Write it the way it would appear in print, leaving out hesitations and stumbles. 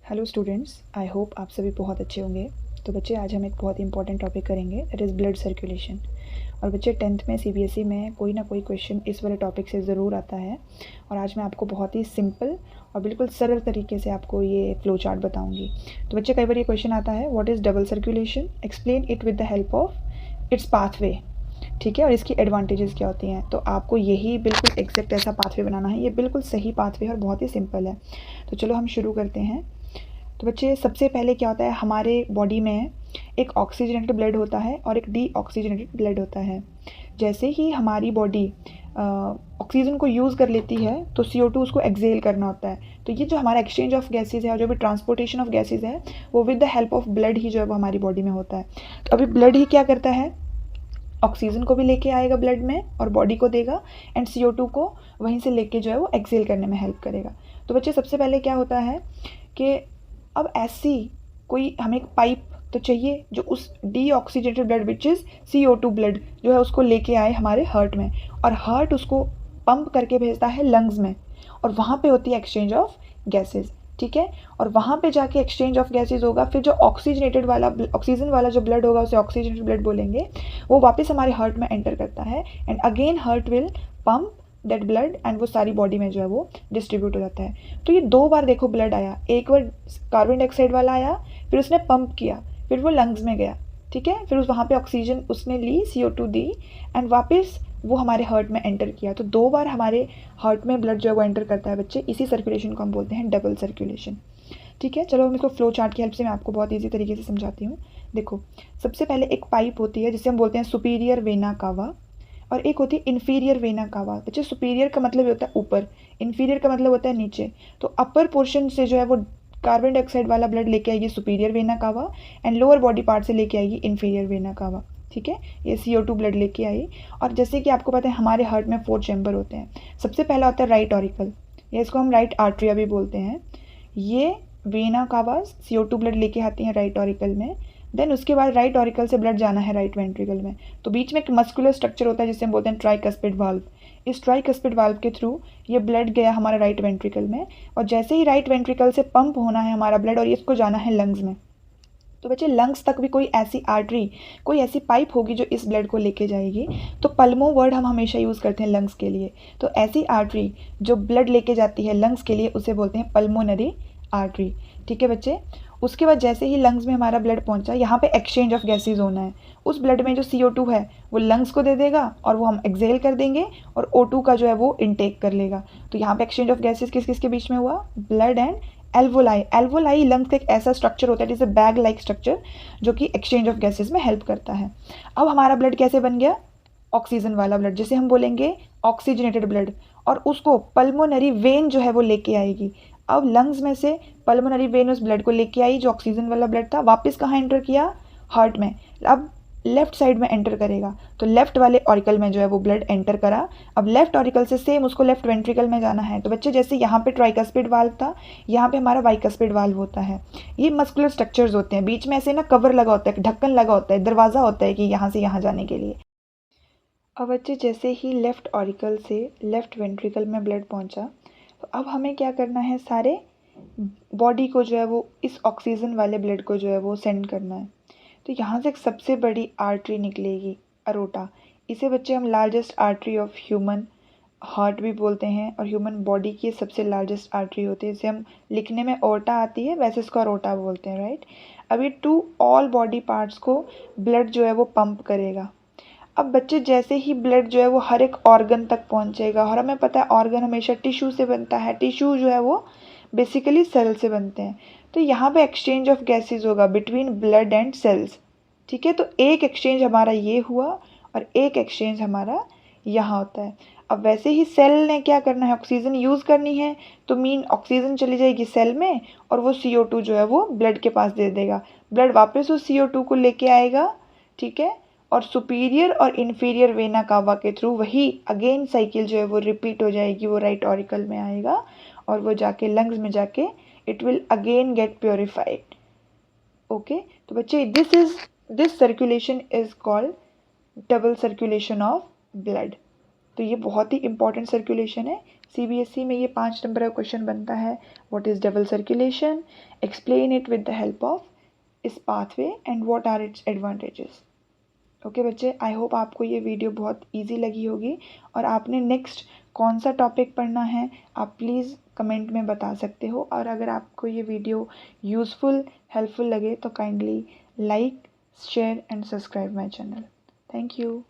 Hello students, I hope आप सभी बहुत अच्छे होंगे। तो बच्चे, आज हम एक बहुत इंपॉर्टेंट टॉपिक करेंगे, दैट इज़ ब्लड सर्कुलेशन। और बच्चे, 10th में सीबीएसई में कोई ना कोई क्वेश्चन इस वाले टॉपिक से ज़रूर आता है। और आज मैं आपको बहुत ही सिंपल और बिल्कुल सरल तरीके से आपको ये फ्लो चार्ट बताऊंगी। तो बच्चे, कई बार ये क्वेश्चन आता है, what is double circulation, explain it with the help of its pathway. ठीक है, और इसकी एडवांटेजेस क्या होती हैं। तो आपको यही बिल्कुल एग्जैक्ट ऐसा पाथवे बनाना है। ये बिल्कुल सही पाथवे है और बहुत ही सिंपल है। तो चलो हम शुरू करते हैं। तो बच्चे, सबसे पहले क्या होता है, हमारे बॉडी में एक ऑक्सीजनेटेड ब्लड होता है और एक डी ऑक्सीजनेटेड ब्लड होता है। जैसे ही हमारी बॉडी ऑक्सीजन को यूज़ कर लेती है तो CO2 उसको एक्सेल करना होता है। तो ये जो हमारा एक्सचेंज ऑफ गैसेज है और जो भी ट्रांसपोर्टेशन ऑफ गैसेज है वो with the help of blood ही जो है वो हमारी बॉडी में होता है। तो अभी ब्लड ही क्या करता है, ऑक्सीजन को भी लेके आएगा ब्लड में और बॉडी को देगा, एंड CO2 को वहीं से लेके जो है वो एक्सेल करने में हेल्प करेगा। तो बच्चे, सबसे पहले क्या होता है कि अब ऐसी कोई हमें एक पाइप तो चाहिए जो उस deoxygenated blood which is CO2 blood जो है उसको लेके आए हमारे हार्ट में, और हार्ट उसको पंप करके भेजता है लंग्स में, और वहाँ पे होती है एक्सचेंज ऑफ गैसेज। ठीक है, और वहाँ पे जाके एक्सचेंज ऑफ गैसेज होगा। फिर जो ऑक्सीजनेटेड वाला ऑक्सीजन वाला जो ब्लड होगा उसे ऑक्सीजनेटेड ब्लड बोलेंगे, वो वापस हमारे हार्ट में एंटर करता है, and again heart will pump that blood, and वो सारी बॉडी में जो है वो डिस्ट्रीब्यूट हो जाता है। तो ये दो बार देखो ब्लड आया, एक बार कार्बन डाइऑक्साइड वाला आया, फिर उसने पंप किया, फिर वो लंग्स में गया। ठीक है, फिर उस वहाँ पे ऑक्सीजन उसने ली, CO2 दी, एंड वापस वो हमारे हार्ट में एंटर किया। तो दो बार हमारे हार्ट में ब्लड जो है वो एंटर करता है बच्चे। इसी सर्कुलेशन को हम बोलते हैं डबल सर्कुलेशन। ठीक है, चलो हम इसको फ्लो चार्ट की हेल्प से मैं आपको बहुत ईजी तरीके से समझाती हूँ। देखो, सबसे पहले एक पाइप होती है जिसे हम बोलते हैं सुपीरियर वेना कावा, और एक होती है इन्फीरियर वेना कावा। बच्चे, सुपीरियर का मतलब होता है ऊपर, इन्फीरियर का मतलब होता है नीचे। तो अपर पोर्शन से जो है वो कार्बन डाइऑक्साइड वाला ब्लड लेके आएगी superior vena cava, and lower body part से लेके आएगी इन्फीरियर वेना कावा। ठीक है, ये CO2 ब्लड लेके आई। और जैसे कि आपको पता है हमारे हार्ट में 4 चैम्बर होते हैं। सबसे पहला होता है राइट ऑरिकल, या इसको हम राइट आर्ट्रिया भी बोलते हैं। ये वेना कावा CO2 ब्लड लेके आती हैं राइट ऑरिकल में। देन उसके बाद राइट ऑरिकल से ब्लड जाना है राइट वेंट्रिकल में। तो बीच में एक मस्कुलर स्ट्रक्चर होता है जिसे हम बोलते हैं ट्राइकस्पिड वाल्व। इस ट्राइकस्पिड वाल्व के थ्रू ये ब्लड गया हमारा राइट वेंट्रिकल में, और जैसे ही राइट वेंट्रिकल से पंप होना है हमारा ब्लड और इसको जाना है लंग्स में। तो बच्चे, लंग्स तक भी कोई ऐसी आर्टरी, कोई ऐसी पाइप होगी जो इस ब्लड को लेके जाएगी। तो पल्मो वर्ड हम हमेशा यूज़ करते हैं लंग्स के लिए। तो ऐसी आर्टरी जो ब्लड लेके जाती है लंग्स के लिए उसे बोलते हैं पल्मोनरी आर्टरी। ठीक है बच्चे, उसके बाद जैसे ही लंग्स में हमारा ब्लड पहुंचा, यहाँ पे एक्सचेंज ऑफ गैसेज होना है। उस ब्लड में जो CO2 है वो लंग्स को दे देगा और वो हम एक्सेल कर देंगे, और O2 का जो है वो इनटेक कर लेगा। तो यहाँ पे एक्सचेंज ऑफ गैसेज किस किस के बीच में हुआ, blood and alveoli. Alveoli lungs का एक ऐसा स्ट्रक्चर होता है जैसे बैग लाइक स्ट्रक्चर, जो कि एक्सचेंज ऑफ गैसेज में हेल्प करता है। अब हमारा ब्लड कैसे बन गया, ऑक्सीजन वाला ब्लड, जिसे हम बोलेंगे ऑक्सीजनेटेड ब्लड, और उसको पल्मोनरी वेन जो है वो लेके आएगी। अब लंग्स में से पल्मोनरी वेन उस ब्लड को लेके आई जो ऑक्सीजन वाला ब्लड था, वापस कहाँ एंटर किया, हार्ट में। अब लेफ्ट साइड में एंटर करेगा, तो लेफ्ट वाले ऑरिकल में जो है वो ब्लड एंटर करा। अब लेफ्ट ऑरिकल से सेम उसको लेफ्ट वेंट्रिकल में जाना है। तो बच्चे, जैसे यहाँ पे ट्राइकस्पिड वाल्व था, यहाँ पे हमारा बाइकस्पिड वाल्व होता है। ये मस्कुलर स्ट्रक्चर्स होते हैं, बीच में ऐसे ना कवर लगा होता है, ढक्कन लगा होता है, दरवाज़ा होता है कि यहाँ से यहाँ जाने के लिए। अब बच्चे, जैसे ही लेफ्ट ऑरिकल से लेफ्ट वेंट्रिकल में ब्लड पहुंचा, तो अब हमें क्या करना है, सारे बॉडी को जो है वो इस ऑक्सीजन वाले ब्लड को जो है वो सेंड करना है। तो यहाँ से एक सबसे बड़ी आर्टरी निकलेगी, अरोटा। इसे बच्चे हम largest artery of human heart भी बोलते हैं, और ह्यूमन बॉडी की सबसे लार्जेस्ट आर्टरी होती है। इसे हम लिखने में ओर्टा आती है, वैसे इसको अरोटा बोलते हैं, राइट। अब ये टू ऑल बॉडी पार्ट्स को ब्लड जो है वो पंप करेगा। अब बच्चे, जैसे ही ब्लड जो है वो हर एक ऑर्गन तक पहुंचेगा, और हमें पता है ऑर्गन हमेशा टिश्यू से बनता है, टिश्यू जो है वो बेसिकली सेल से बनते हैं। तो यहाँ पे एक्सचेंज ऑफ गैसेज होगा बिटवीन ब्लड एंड सेल्स। ठीक है, तो एक एक्सचेंज हमारा ये हुआ और एक एक्सचेंज हमारा यहाँ होता है। अब वैसे ही सेल ने क्या करना है, ऑक्सीजन यूज़ करनी है, तो मीन ऑक्सीजन चली जाएगी सेल में, और वो CO2 जो है वो ब्लड के पास दे देगा। ब्लड वापस उस CO2 को लेके आएगा। ठीक है, और सुपीरियर और इन्फीरियर वेना कावा के थ्रू वही अगेन साइकिल जो है वो रिपीट हो जाएगी। वो राइट ऑरिकल में आएगा और वो जाके लंग्स में जाके it will again get purified. Okay, तो बच्चे, this circulation is called double circulation of blood. तो ये बहुत ही इंपॉर्टेंट सर्कुलेशन है। CBSE में ये 5 नंबर का क्वेश्चन बनता है। What is double circulation, explain it with the help of इस pathway and what are its advantages. Okay बच्चे, आई होप आपको ये वीडियो बहुत इजी लगी होगी और आपने नेक्स्ट कौन सा टॉपिक पढ़ना है आप प्लीज़ कमेंट में बता सकते हो। और अगर आपको ये वीडियो यूज़फुल हेल्पफुल लगे तो kindly like, share and subscribe my channel. Thank you.